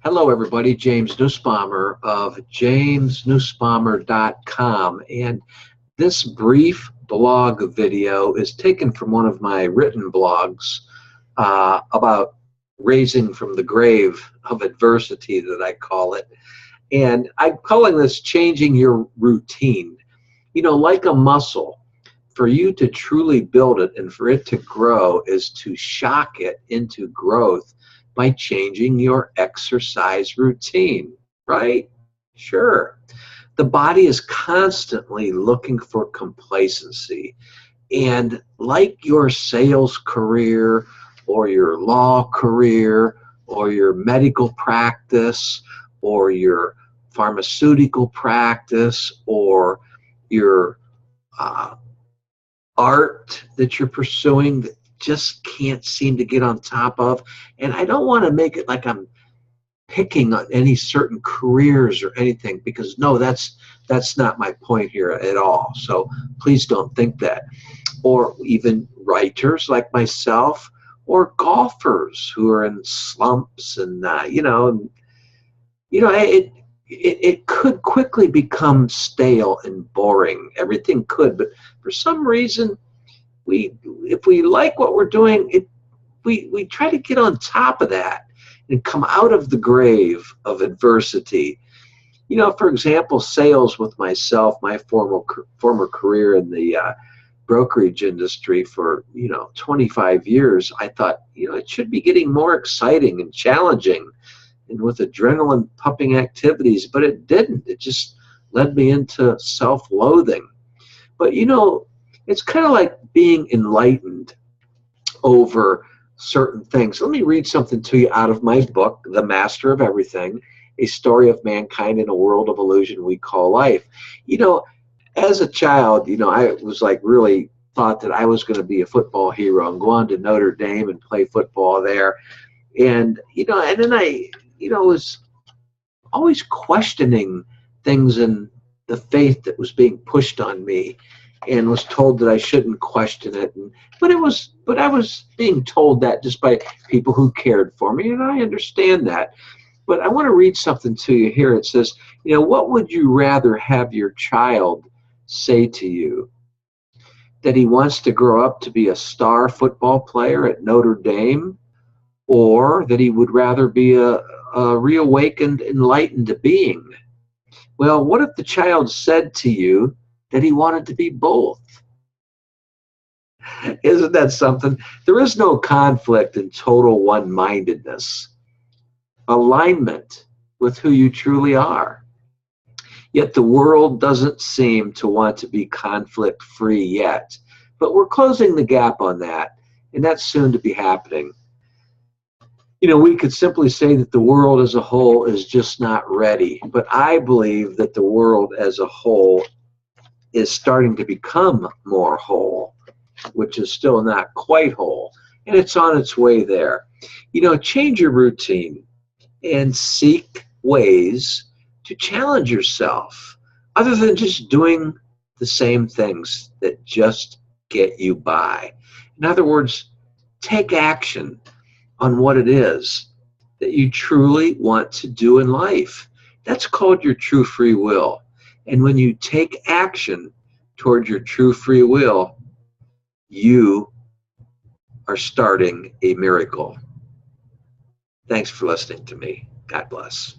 Hello, everybody. James Nussbaumer of jamesnussbaumer.com. And this brief blog video is taken from one of my written blogs about raising from the grave of adversity, that I call it. And I'm calling this changing your routine. You know, like a muscle, for you to truly build it and for it to grow is to shock it into growth by changing your exercise routine, right? Sure. The body is constantly looking for complacency. And like your sales career or your law career or your medical practice or your pharmaceutical practice or your art that you're pursuing that just can't seem to get on top of. And I don't want to make it like I'm picking on any certain careers or anything, because no, that's not my point here at all. So please don't think that. Or even writers like myself, or golfers who are in slumps, and it could quickly become stale and boring. Everything could, but for some reason, if we like what we're doing, we try to get on top of that and come out of the grave of adversity. You know, for example, sales with myself, my former career in the brokerage industry for 25 years, I thought it should be getting more exciting and challenging and with adrenaline pumping activities, but it didn't. It just led me into self-loathing. But it's kind of like being enlightened over certain things. Let me read something to you out of my book, The Master of Everything, A Story of Mankind in a World of Illusion We Call Life. As a child, I was really thought that I was going to be a football hero and go on to Notre Dame and play football there. And, and then I, was always questioning things in the faith that was being pushed on me, and was told that I shouldn't question it. But I was being told that just by people who cared for me, and I understand that. But I want to read something to you here. It says, what would you rather have your child say to you? That he wants to grow up to be a star football player at Notre Dame, or that he would rather be a reawakened, enlightened being? Well, what if the child said to you that he wanted to be both? Isn't that something? There is no conflict in total one-mindedness, alignment with who you truly are. Yet the world doesn't seem to want to be conflict-free yet. But we're closing the gap on that, and that's soon to be happening. We could simply say that the world as a whole is just not ready. But I believe that the world as a whole is starting to become more whole, which is still not quite whole, and it's on its way there. Change your routine and seek ways to challenge yourself other than just doing the same things that just get you by. In other words, take action on what it is that you truly want to do in life. That's called your true free will. And when you take action toward your true free will, you are starting a miracle. Thanks for listening to me. God bless.